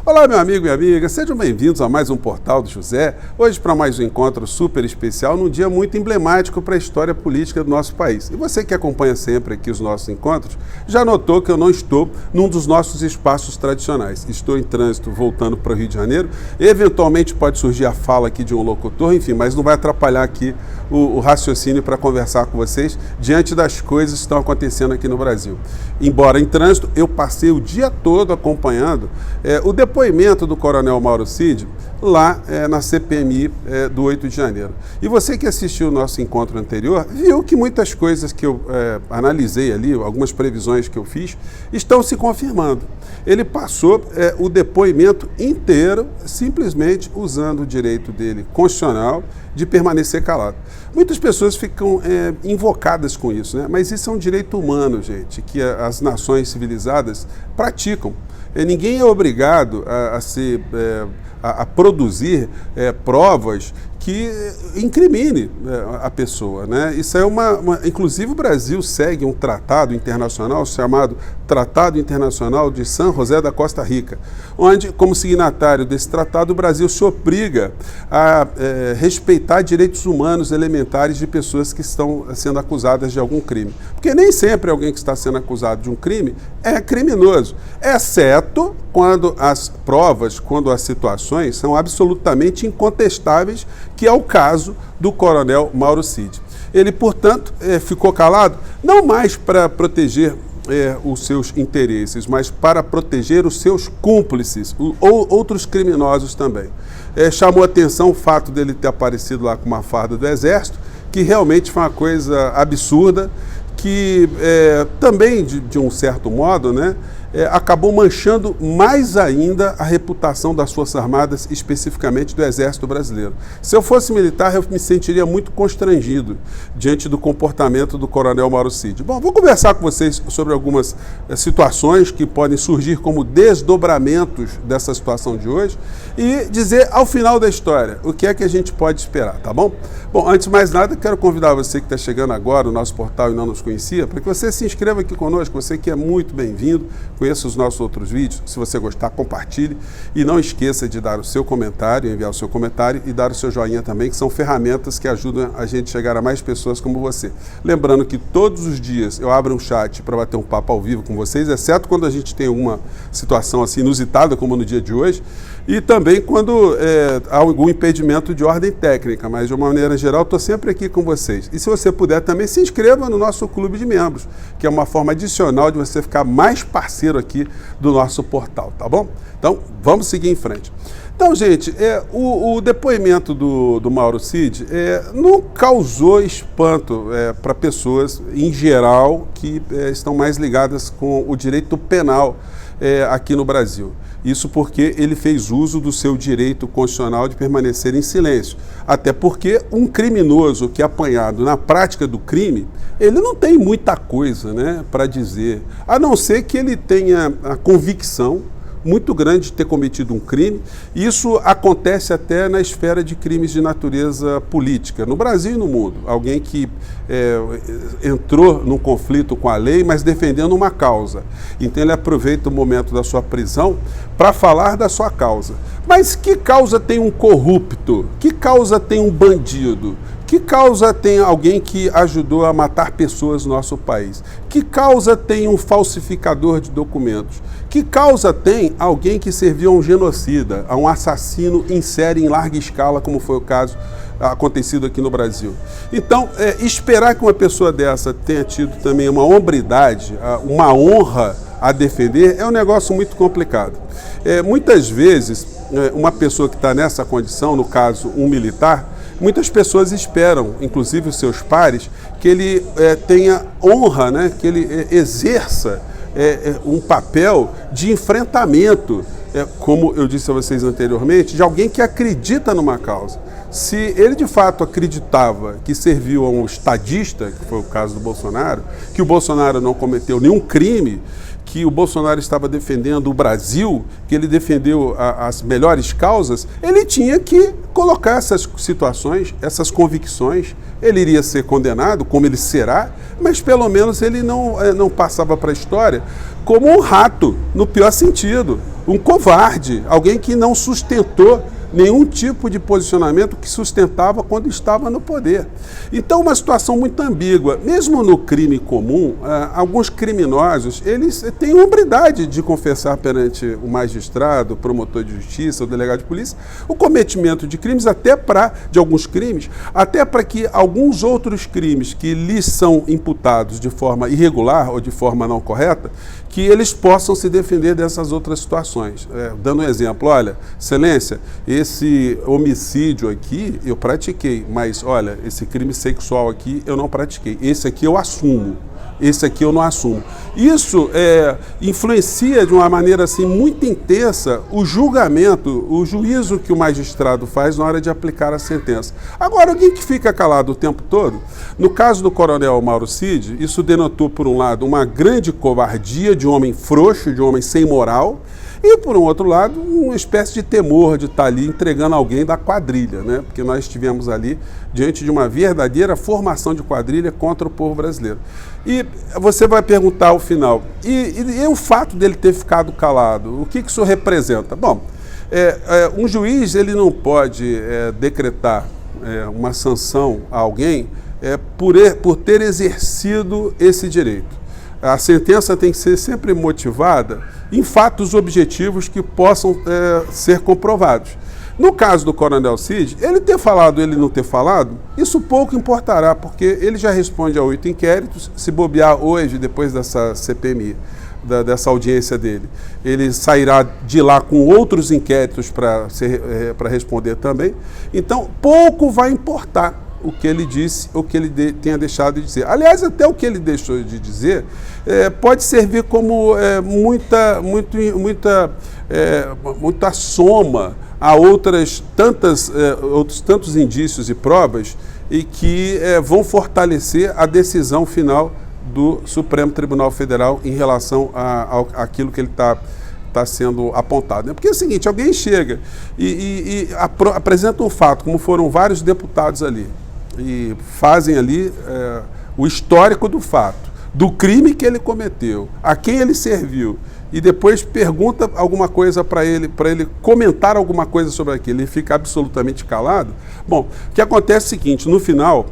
Olá, meu amigo e amiga, sejam bem-vindos a mais um Portal do José. Hoje para mais um encontro super especial, num dia muito emblemático para a história política do nosso país. E você que acompanha sempre aqui os nossos encontros, já notou que eu não estou num dos nossos espaços tradicionais. Estou em trânsito voltando para o Rio de Janeiro. Eventualmente pode surgir a fala aqui de um locutor, enfim, mas não vai atrapalhar aqui o raciocínio para conversar com vocês diante das coisas que estão acontecendo aqui no Brasil. Embora em trânsito, eu passei o dia todo acompanhando o depoimento do Coronel Mauro Cid lá na CPMI do 8 de janeiro. E você que assistiu o nosso encontro anterior, viu que muitas coisas que eu analisei ali, algumas previsões que eu fiz, estão se confirmando. Ele passou o depoimento inteiro simplesmente usando o direito dele constitucional de permanecer calado. Muitas pessoas ficam invocadas com isso, né? Mas isso é um direito humano, gente, que as nações civilizadas praticam. Ninguém é obrigado a produzir provas que incrimine a pessoa, né? Isso é inclusive o Brasil segue um tratado internacional chamado Tratado Internacional de San José da Costa Rica, onde, como signatário desse tratado, o Brasil se obriga a respeitar direitos humanos elementares de pessoas que estão sendo acusadas de algum crime. Porque nem sempre alguém que está sendo acusado de um crime é criminoso, exceto quando as provas, quando as situações são absolutamente incontestáveis, que é o caso do Coronel Mauro Cid. Ele, portanto, ficou calado, não mais para proteger os seus interesses, mas para proteger os seus cúmplices, ou outros criminosos também. Chamou atenção o fato dele ter aparecido lá com uma farda do Exército, que realmente foi uma coisa absurda, que também, de um certo modo, né, acabou manchando mais ainda a reputação das Forças Armadas, especificamente do Exército Brasileiro. Se eu fosse militar, eu me sentiria muito constrangido diante do comportamento do Coronel Mauro Cid. Bom, vou conversar com vocês sobre algumas situações que podem surgir como desdobramentos dessa situação de hoje e dizer, ao final da história, o que é que a gente pode esperar, tá bom? Bom, antes de mais nada, quero convidar você que está chegando agora no nosso portal e não nos conhecia, para que você se inscreva aqui conosco, você que é muito bem-vindo, conheça os nossos outros vídeos, se você gostar, compartilhe e não esqueça de dar o seu comentário, enviar o seu comentário e dar o seu joinha também, que são ferramentas que ajudam a gente a chegar a mais pessoas como você. Lembrando que todos os dias eu abro um chat para bater um papo ao vivo com vocês, exceto quando a gente tem uma situação assim inusitada, como no dia de hoje, e também quando há algum impedimento de ordem técnica, mas de uma maneira geral estou sempre aqui com vocês. E se você puder também, se inscreva no nosso clube de membros, que é uma forma adicional de você ficar mais parceiro aqui do nosso portal, tá bom? Então, vamos seguir em frente. Então, gente, o depoimento do Mauro Cid não causou espanto para pessoas, em geral, que estão mais ligadas com o direito penal aqui no Brasil. Isso porque ele fez uso do seu direito constitucional de permanecer em silêncio. Até porque um criminoso que é apanhado na prática do crime, ele não tem muita coisa, né, para dizer, a não ser que ele tenha a convicção muito grande de ter cometido um crime. Isso acontece até na esfera de crimes de natureza política, no Brasil e no mundo. Alguém que entrou num conflito com a lei, mas defendendo uma causa. Então ele aproveita o momento da sua prisão para falar da sua causa. Mas que causa tem um corrupto? Que causa tem um bandido? Que causa tem alguém que ajudou a matar pessoas no nosso país? Que causa tem um falsificador de documentos? Que causa tem alguém que serviu a um genocida, a um assassino em série em larga escala, como foi o caso acontecido aqui no Brasil? Então, esperar que uma pessoa dessa tenha tido também uma hombridade, uma honra a defender, é um negócio muito complicado. Muitas vezes, uma pessoa que está nessa condição, no caso, um militar, muitas pessoas esperam, inclusive os seus pares, que ele tenha honra, né? Que ele exerça um papel de enfrentamento, como eu disse a vocês anteriormente, de alguém que acredita numa causa. Se ele de fato acreditava que serviu a um estadista, que foi o caso do Bolsonaro, que o Bolsonaro não cometeu nenhum crime, que o Bolsonaro estava defendendo o Brasil, que ele defendeu as melhores causas, ele tinha que colocar essas situações, essas convicções. Ele iria ser condenado, como ele será, mas pelo menos ele não passava para a história como um rato, no pior sentido, um covarde, alguém que não sustentou nenhum tipo de posicionamento que sustentava quando estava no poder. Então, uma situação muito ambígua. Mesmo no crime comum, alguns criminosos, eles têm hombridade de confessar perante o magistrado, o promotor de justiça, o delegado de polícia, o cometimento de crimes, de alguns crimes, até para que alguns outros crimes que lhes são imputados de forma irregular ou de forma não correta, que eles possam se defender dessas outras situações. Dando um exemplo, olha, excelência, esse homicídio aqui eu pratiquei, mas olha, esse crime sexual aqui eu não pratiquei, esse aqui eu assumo, esse aqui eu não assumo. Isso influencia de uma maneira assim muito intensa o julgamento, o juízo que o magistrado faz na hora de aplicar a sentença. Agora, alguém que fica calado o tempo todo, no caso do coronel Mauro Cid, isso denotou, por um lado, uma grande covardia de um homem frouxo, de um homem sem moral, e, por um outro lado, uma espécie de temor de estar ali entregando alguém da quadrilha, né? Porque nós estivemos ali diante de uma verdadeira formação de quadrilha contra o povo brasileiro. E você vai perguntar ao final, e o fato dele ter ficado calado, o que isso representa? Bom, um juiz ele não pode decretar uma sanção a alguém por ter exercido esse direito. A sentença tem que ser sempre motivada em fatos objetivos que possam ser comprovados. No caso do coronel Cid, ele ter falado, ele não ter falado, isso pouco importará, porque ele já responde a 8 inquéritos. Se bobear hoje, depois dessa CPMI, dessa audiência dele, ele sairá de lá com outros inquéritos para responder também. Então, pouco vai importar o que ele disse, o que ele tenha deixado de dizer. Aliás, até o que ele deixou de dizer pode servir como muita soma a outros tantos indícios e provas e que vão fortalecer a decisão final do Supremo Tribunal Federal em relação àquilo que ele está sendo apontado. Porque é o seguinte, alguém chega e apresenta um fato, como foram vários deputados ali, e fazem ali o histórico do fato, do crime que ele cometeu, a quem ele serviu, e depois pergunta alguma coisa para ele comentar alguma coisa sobre aquilo, ele fica absolutamente calado. Bom, o que acontece é o seguinte, no final,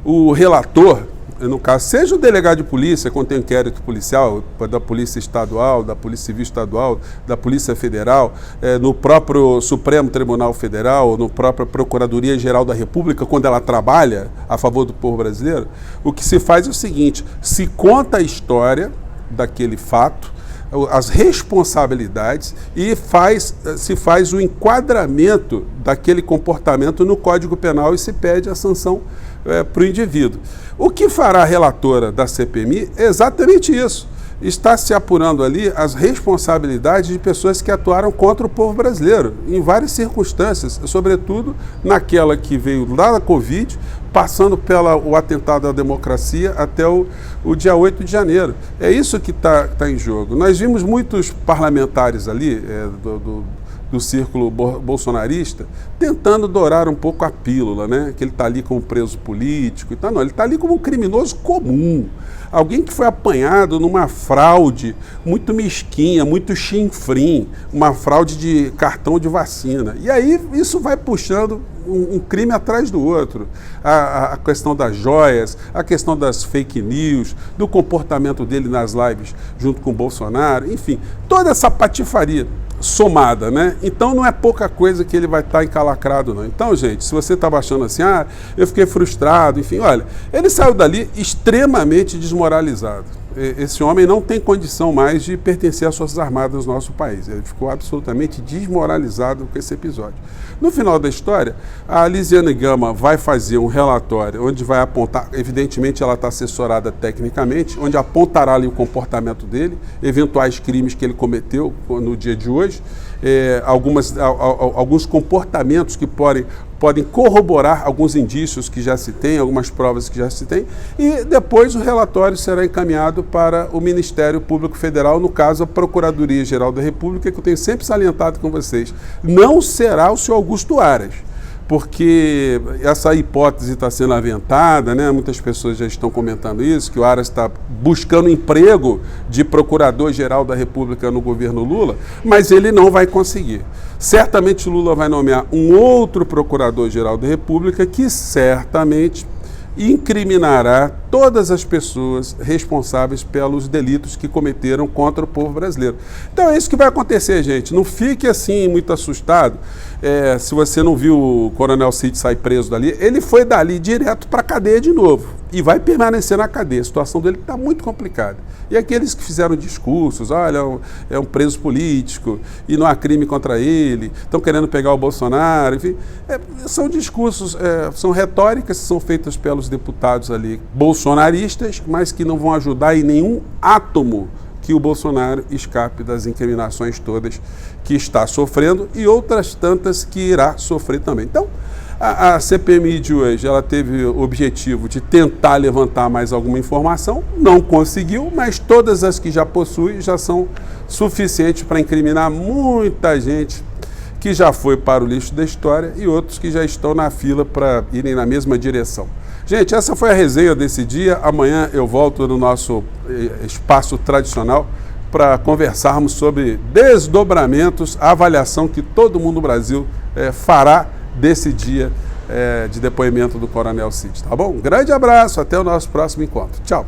o relator, no caso, seja o delegado de polícia, quando tem inquérito policial, da Polícia Estadual, da Polícia Civil Estadual, da Polícia Federal, no próprio Supremo Tribunal Federal, no próprio Procuradoria-Geral da República, quando ela trabalha a favor do povo brasileiro, o que se faz é o seguinte, se conta a história daquele fato, as responsabilidades e se faz o enquadramento daquele comportamento no Código Penal e se pede a sanção para o indivíduo. O que fará a relatora da CPMI é exatamente isso. Está se apurando ali as responsabilidades de pessoas que atuaram contra o povo brasileiro, em várias circunstâncias, sobretudo naquela que veio lá da Covid, passando pelo atentado à democracia até o dia 8 de janeiro. É isso que está em jogo. Nós vimos muitos parlamentares ali, do círculo bolsonarista, tentando dourar um pouco a pílula, né? Que ele está ali como preso político e tal. Não, ele está ali como um criminoso comum. Alguém que foi apanhado numa fraude muito mesquinha, muito chinfrim, uma fraude de cartão de vacina. E aí isso vai puxando um crime atrás do outro. A questão das joias, a questão das fake news, do comportamento dele nas lives junto com o Bolsonaro, enfim, toda essa patifaria somada, né? Então não é pouca coisa que ele vai estar encalacrado, não. Então, gente, se você estava achando assim, eu fiquei frustrado, enfim, olha, ele saiu dali extremamente desmoralizado. Esse homem não tem condição mais de pertencer às Forças Armadas do nosso país. Ele ficou absolutamente desmoralizado com esse episódio. No final da história, a Lisiane Gama vai fazer um relatório onde vai apontar, evidentemente ela está assessorada tecnicamente, onde apontará ali o comportamento dele, eventuais crimes que ele cometeu no dia de hoje, alguns comportamentos que podem corroborar alguns indícios que já se tem, algumas provas que já se tem, e depois o relatório será encaminhado para o Ministério Público Federal, no caso a Procuradoria-Geral da República, que eu tenho sempre salientado com vocês. Não será o senhor Augusto Aras, porque essa hipótese está sendo aventada, né? Muitas pessoas já estão comentando isso, que o Aras está buscando emprego de Procurador-Geral da República no governo Lula, mas ele não vai conseguir. Certamente Lula vai nomear um outro Procurador-Geral da República que certamente incriminará todas as pessoas responsáveis pelos delitos que cometeram contra o povo brasileiro. Então é isso que vai acontecer, gente. Não fique assim muito assustado. Se você não viu o Coronel Cid sair preso dali, ele foi dali direto para a cadeia de novo e vai permanecer na cadeia. A situação dele está muito complicada. E aqueles que fizeram discursos, olha, é um preso político e não há crime contra ele, estão querendo pegar o Bolsonaro, enfim, são discursos, são retóricas que são feitas pelos deputados ali bolsonaristas, mas que não vão ajudar em nenhum átomo que o Bolsonaro escape das incriminações todas que está sofrendo e outras tantas que irá sofrer também. Então, a CPMI de hoje, ela teve o objetivo de tentar levantar mais alguma informação, não conseguiu, mas todas as que já possui já são suficientes para incriminar muita gente que já foi para o lixo da história e outros que já estão na fila para irem na mesma direção. Gente, essa foi a resenha desse dia. Amanhã eu volto no nosso espaço tradicional para conversarmos sobre desdobramentos, a avaliação que todo mundo no Brasil fará desse dia de depoimento do Coronel Cid, tá bom? Um grande abraço, até o nosso próximo encontro. Tchau!